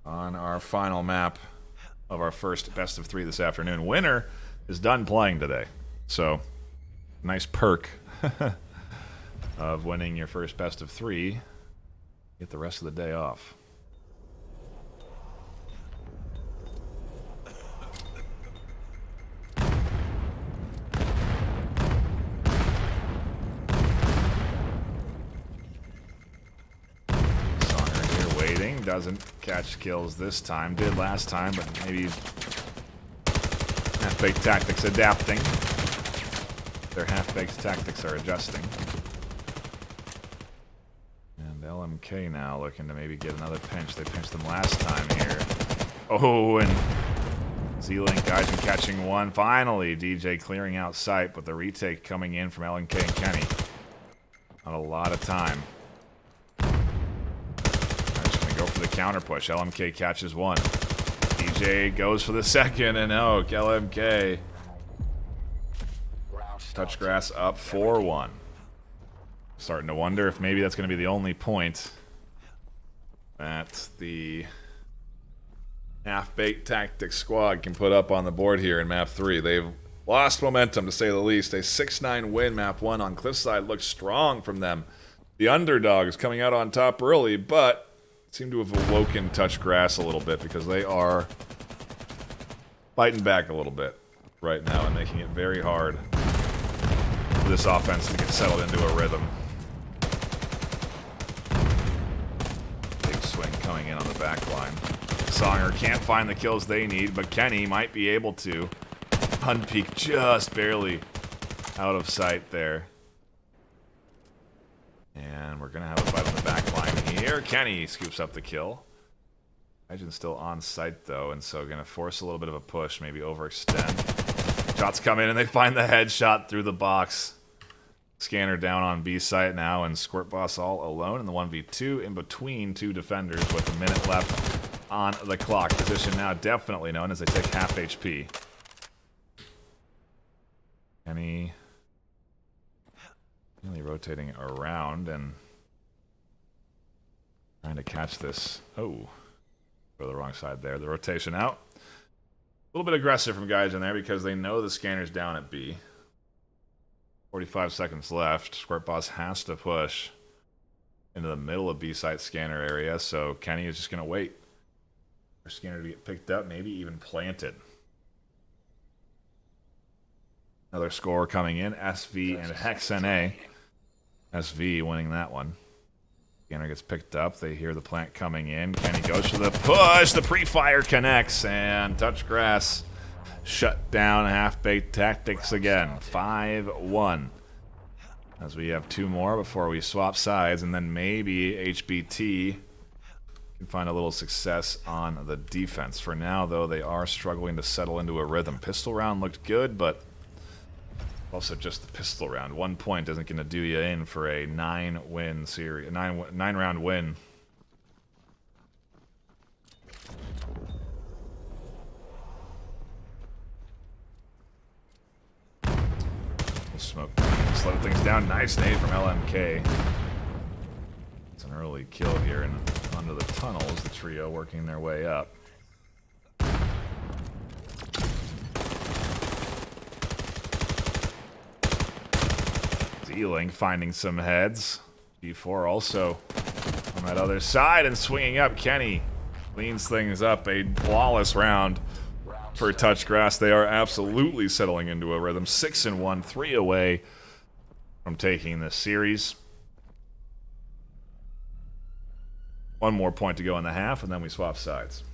Speaker 1: on our final map of our first best of 3 this afternoon. Winner is done playing today, so nice perk of winning your first best of 3. Get the rest of the day off. Doesn't catch kills this time. Did last time, but maybe Half-Baked Tactics adapting. Their Half-Baked Tactics are adjusting. And LMK now looking to maybe get another pinch. They pinched them last time here. Oh, and Z-Link guys and catching one. Finally, DJ clearing out sight, but the retake coming in from LNK and Kenny. Not a lot of time. Just going to go for the counter push. LMK catches one. DJ goes for the second, and LMK. Touch grass up 4-1. Starting to wonder if maybe that's going to be the only point that the half-baked tactics squad can put up on the board here in map 3. They've lost momentum, to say the least. A 6-9 win map 1 on Cliffside looks strong from them. The underdogs coming out on top early, but seem to have awoken touch grass a little bit because they are fighting back a little bit right now and making it very hard for this offense to get settled into a rhythm. Big swing coming in on the back line. Songer can't find the kills they need, but Kenny might be able to. Unpeak just barely out of sight there. And we're going to have a fight on the back line here. Kenny scoops up the kill. Legion's still on site, though, and so going to force a little bit of a push, maybe overextend. Shots come in, and they find the headshot through the box. Scanner down on B site now, and Squirt Boss all alone in the 1v2 in between two defenders with a minute left on the clock. Position now definitely known as they take half HP. Kenny really rotating around and trying to catch this. Oh, go the wrong side there. The rotation out. A little bit aggressive from guys in there because they know the scanner's down at B. 45 seconds left. Squirt Boss has to push into the middle of B site scanner area, so Kenny is just going to wait for scanner to get picked up, maybe even planted. Another score coming in. SV and HexNA. SV winning that one. Scanner gets picked up. They hear the plant coming in. Kenny goes for the push. The pre-fire connects, and touch grass shut down half-baked tactics again. 5-1. As we have two more before we swap sides, and then maybe HBT can find a little success on the defense. For now, though, they are struggling to settle into a rhythm. Pistol round looked good, but also just the pistol round. 1 point isn't going to do you in for a 9-win series, nine-round win. Smoke slow things down. Nice nade from LMK. It's an early kill here and onto the tunnels. The trio working their way up. Z-Link finding some heads. G4 also on that other side and swinging up. Kenny cleans things up. A flawless round for touch grass. They are absolutely settling into a rhythm. 6-1, 3 away from taking this series. One more point to go in the half, and then we swap sides.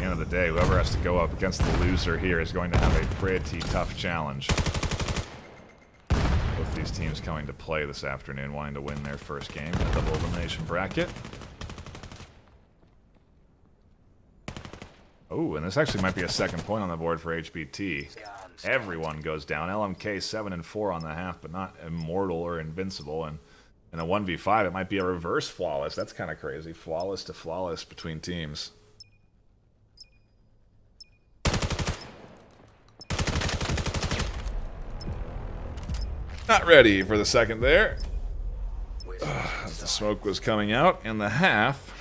Speaker 1: Of the day, whoever has to go up against the loser here is going to have a pretty tough challenge. Both these teams coming to play this afternoon, wanting to win their first game in the double elimination bracket. Oh, and this actually might be a second point on the board for HBT. Everyone goes down. LMK 7-4 on the half, but not immortal or invincible. And in a 1v5, it might be a reverse flawless. That's kind of crazy. Flawless to flawless between teams. Not ready for the second there. As the smoke was coming out, and the half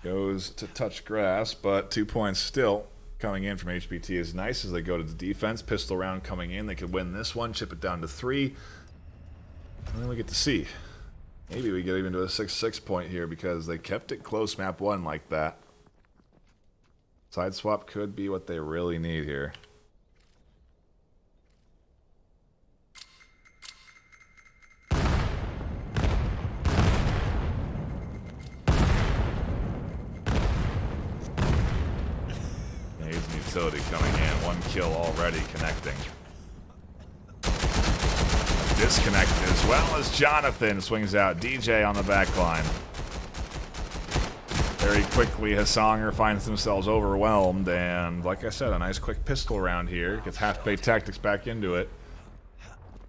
Speaker 1: goes to touch grass, but 2 points still coming in from HBT is nice as they go to the defense. Pistol round coming in. They could win this one, chip it down to 3. And then we get to see. Maybe we get even to a 6-6 point here because they kept it close map 1 like that. Side swap could be what they really need here. kill already connecting. Disconnected as well as Jonathan swings out. DJ on the back line. Very quickly, Hassanger finds themselves overwhelmed, and like I said, a nice quick pistol round here. Gets half-baked tactics back into it.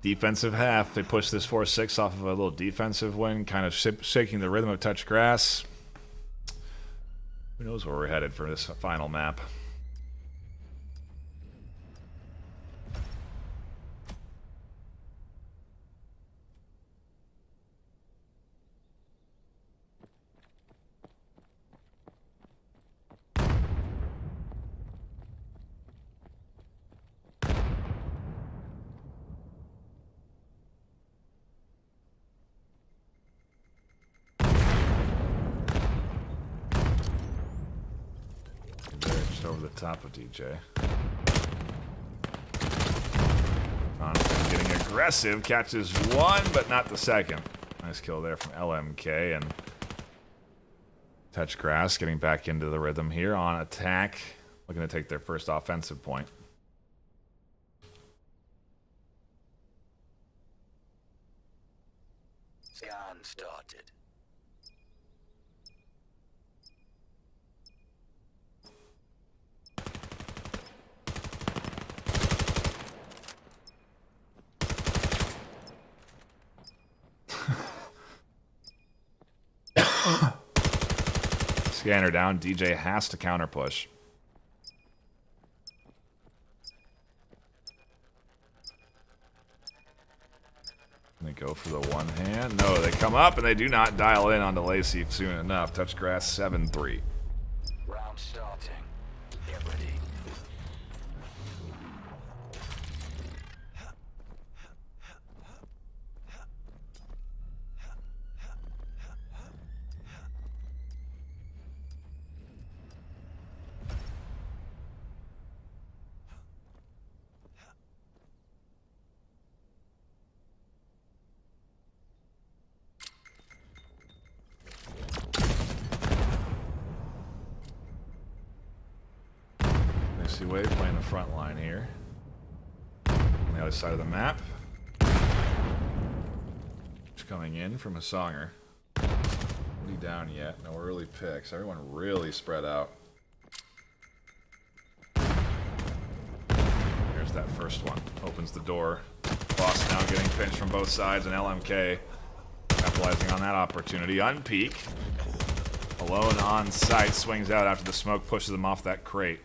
Speaker 1: Defensive half, they push this 4-6 off of a little defensive win, kind of shaking the rhythm of touch grass. Who knows where we're headed for this final map. Over the top of DJ. Jonathan getting aggressive, catches one, but not the second. Nice kill there from LMK, and Touch Grass getting back into the rhythm here on attack, looking to take their first offensive point.
Speaker 2: Scan started.
Speaker 1: Scanner down. DJ has to counter push. They go for the one hand. No, they come up and they do not dial in onto Lacey soon enough. Touch Grass 7-3.
Speaker 2: Round starting. Get ready.
Speaker 1: Wave playing the front line here. On the other side of the map. Just coming in from Hassanger. Nobody down yet. No early picks. Everyone really spread out. There's that first one. Opens the door. Boss now getting pinched from both sides, and LMK capitalizing on that opportunity. Unpeak. Alone on site. Swings out after the smoke pushes him off that crate.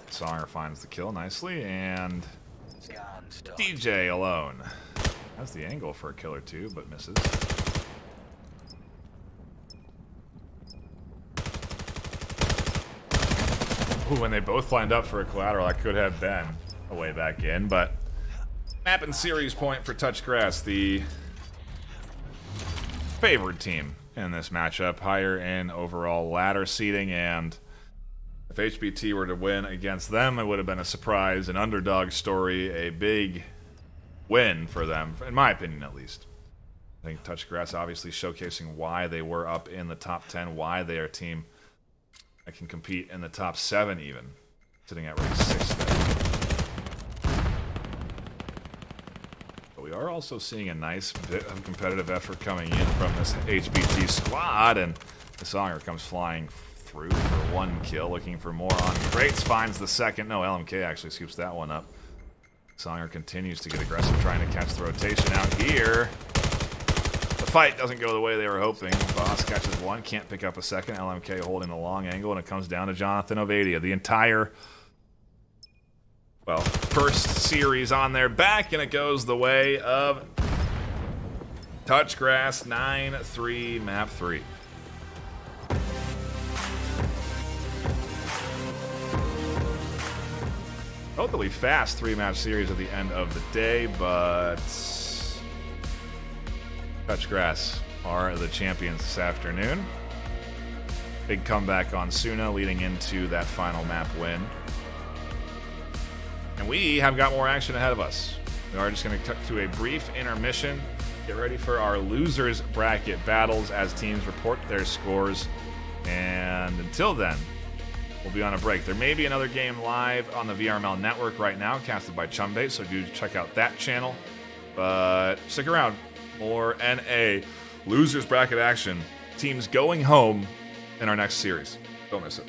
Speaker 1: Songer finds the kill nicely, and DJ alone. Has the angle for a kill or two, but misses. Ooh, when they both lined up for a collateral, I could have been a way back in, but map and series point for Touch Grass, the favored team in this matchup. Higher in overall ladder seeding, and if HBT were to win against them, it would have been a surprise, an underdog story, a big win for them, in my opinion at least. I think Touch Grass obviously showcasing why they were up in the top 10, why they are a team that can compete in the top 7 even, sitting at rank 6th. But we are also seeing a nice bit of competitive effort coming in from this HBT squad, and the Songer comes flying through for one kill, looking for more on crates, finds the second. No, LMK actually scoops that one up. Songer continues to get aggressive, trying to catch the rotation out here. The fight doesn't go the way they were hoping. Boss catches one, can't pick up a second. LMK holding the long angle, and it comes down to Jonathan Ovadia. The entire, well, first series on their back, and it goes the way of Touch Grass 9-3, map 3. Relatively fast 3-match series at the end of the day, but Touch Grass are the champions this afternoon. Big comeback on Suna leading into that final map win. And we have got more action ahead of us. We are just going to cut to a brief intermission. Get ready for our losers bracket battles as teams report their scores. And until then, we'll be on a break. There may be another game live on the VRML network right now, casted by Chumbate, so do check out that channel. But stick around. More NA losers bracket action. Teams going home in our next series. Don't miss it.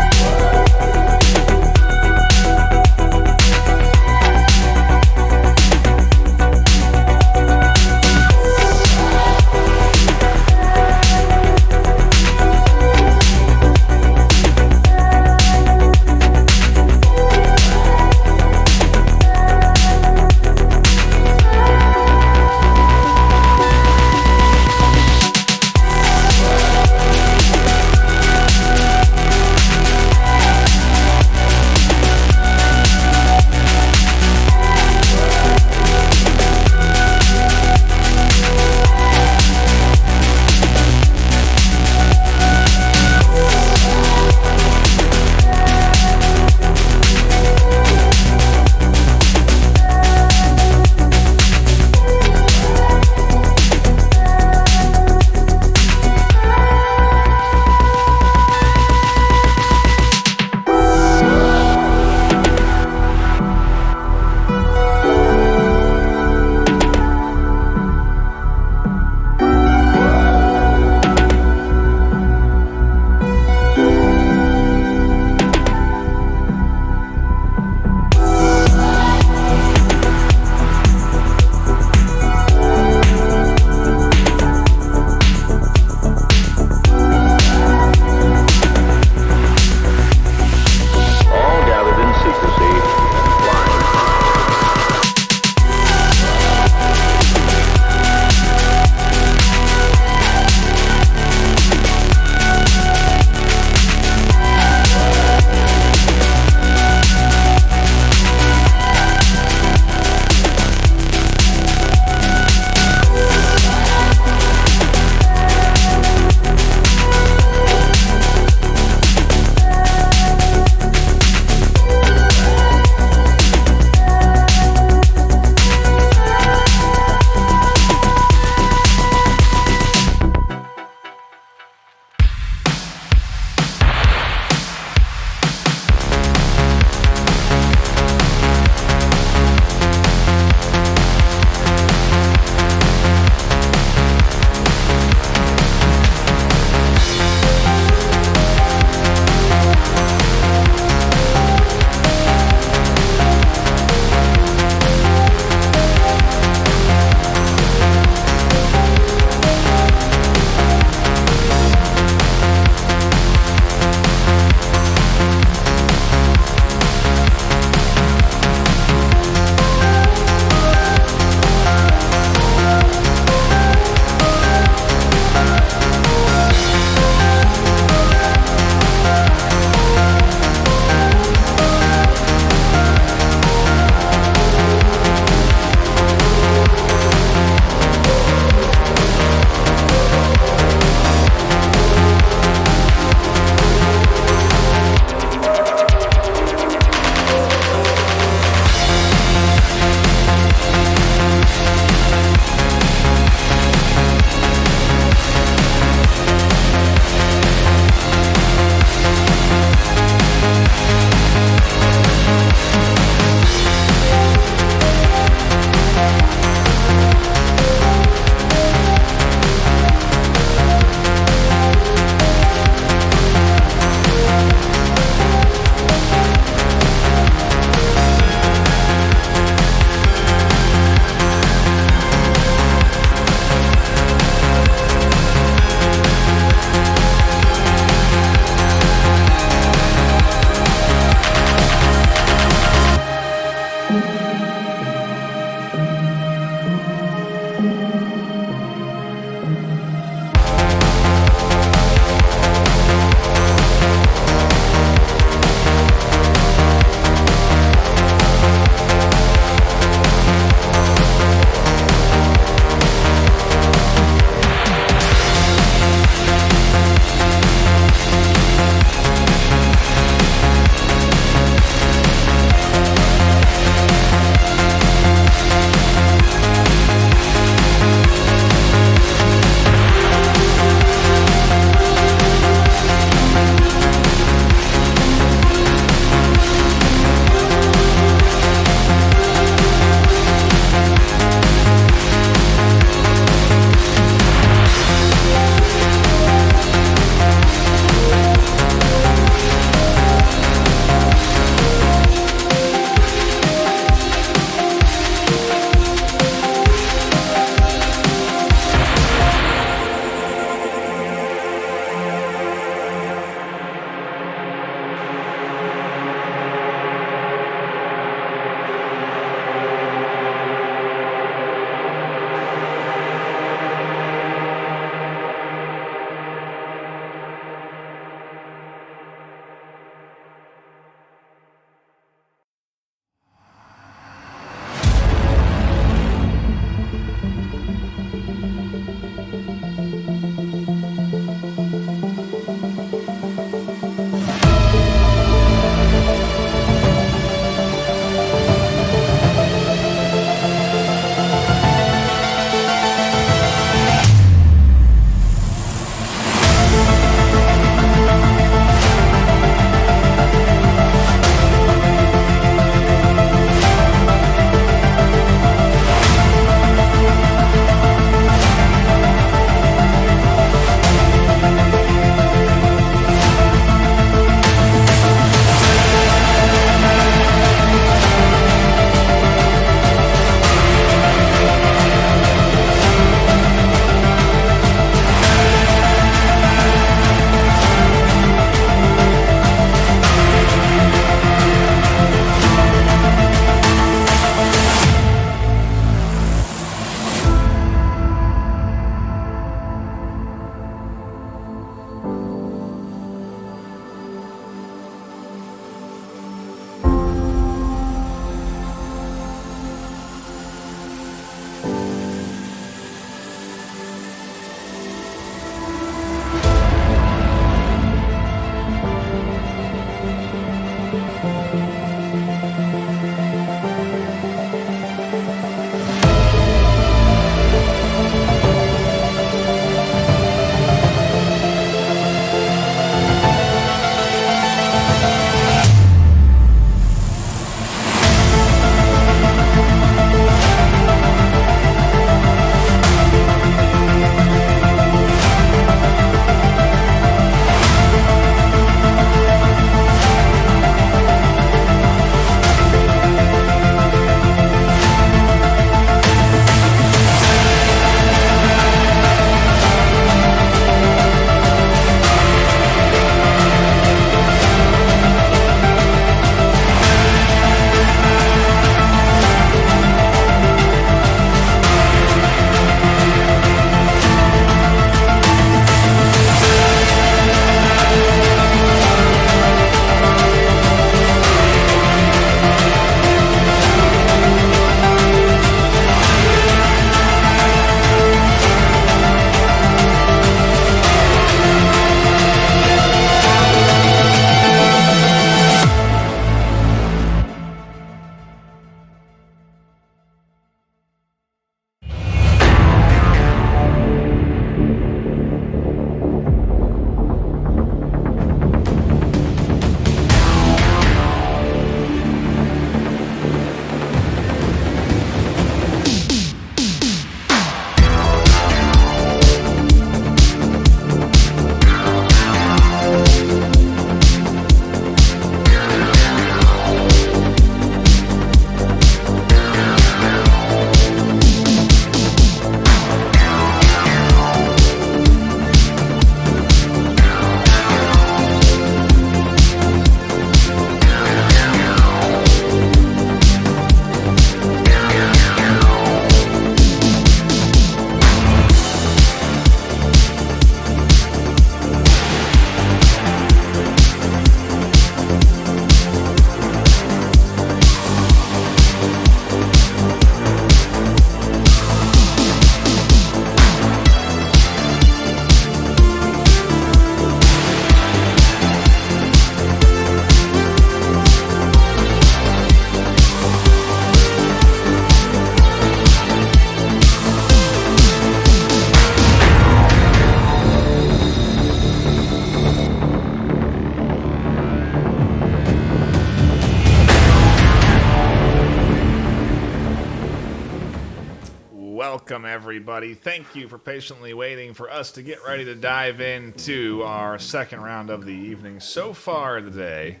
Speaker 1: Welcome, everybody. Thank you for patiently waiting for us to get ready to dive into our second round of the evening. So far today,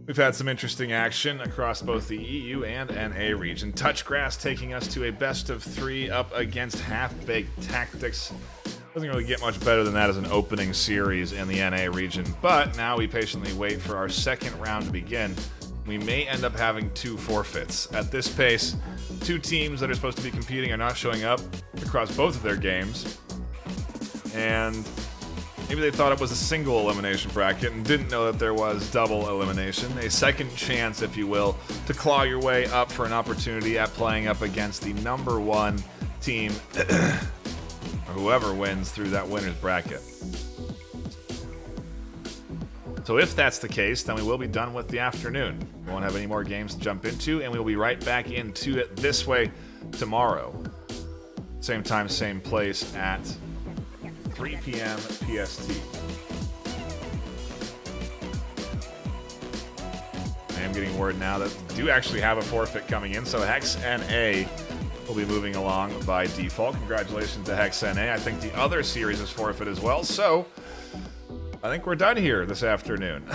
Speaker 1: we've had some interesting action across both the EU and NA region. Touchgrass taking us to a best of 3 up against Half-Baked Tactics. Doesn't really get much better than that as an opening series in the NA region, but now we patiently wait for our second round to begin. We may end up having 2 forfeits. At this pace, 2 teams that are supposed to be competing are not showing up across both of their games. And maybe they thought it was a single elimination bracket and didn't know that there was double elimination. A second chance, if you will, to claw your way up for an opportunity at playing up against the number 1 team, or whoever wins through that winner's bracket. So if that's the case, then we will be done with the afternoon. We won't have any more games to jump into, and we'll be right back into it this way tomorrow. Same time, same place at 3 p.m. PST. I am getting word now that we do actually have a forfeit coming in, so Hex NA will be moving along by default. Congratulations to Hex NA. I think the other series is forfeit as well, so I think we're done here this afternoon.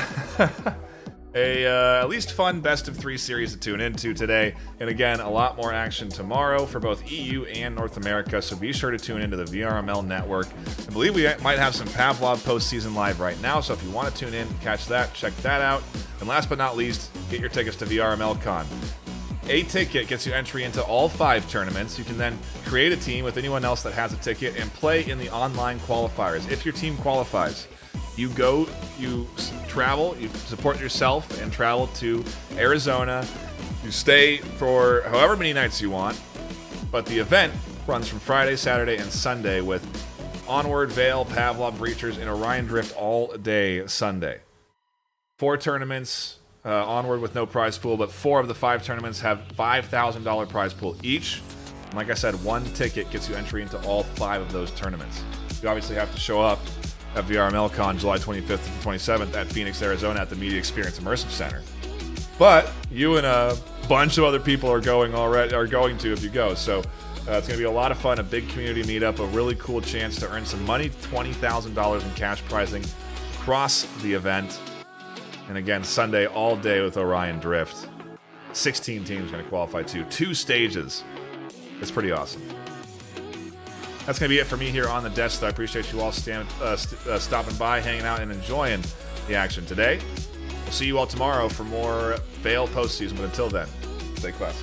Speaker 1: At least fun best of 3 series to tune into today. And again, a lot more action tomorrow for both EU and North America, so be sure to tune into the VRML network. I believe we might have some Pavlov postseason live right now, so if you want to tune in, catch that, check that out. And last but not least, get your tickets to VRML Con. A ticket gets you entry into all 5 tournaments. You can then create a team with anyone else that has a ticket and play in the online qualifiers. If your team qualifies, you go, you travel, you support yourself and travel to Arizona. You stay for however many nights you want, but the event runs from Friday, Saturday, and Sunday with Onward, VAIL, Pavlov, Breachers, and Orion Drift all day Sunday. 4 tournaments, Onward with no prize pool, but 4 of the 5 tournaments have $5,000 prize pool each. And like I said, 1 ticket gets you entry into all 5 of those tournaments. You obviously have to show up at VRML Con July 25th to 27th at Phoenix, Arizona at the Media Experience Immersive Center. But you and a bunch of other people are going to if you go. So it's going to be a lot of fun, a big community meetup, a really cool chance to earn some money, $20,000 in cash prizing across the event. And again, Sunday all day with Orion Drift. 16 teams going to qualify too. 2 stages. It's pretty awesome. That's going to be it for me here on the desk. I appreciate you all stopping by, hanging out, and enjoying the action today. We'll see you all tomorrow for more VAIL postseason, but until then, stay classy.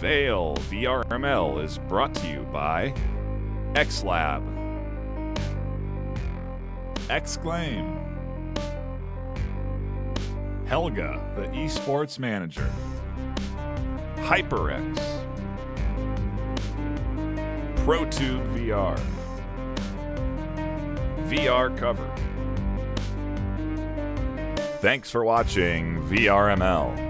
Speaker 1: VAIL VRML is brought to you by XLab, Exclaim,
Speaker 3: Helga, the esports manager. HyperX. ProTube VR. VR Cover. Thanks for watching VRML.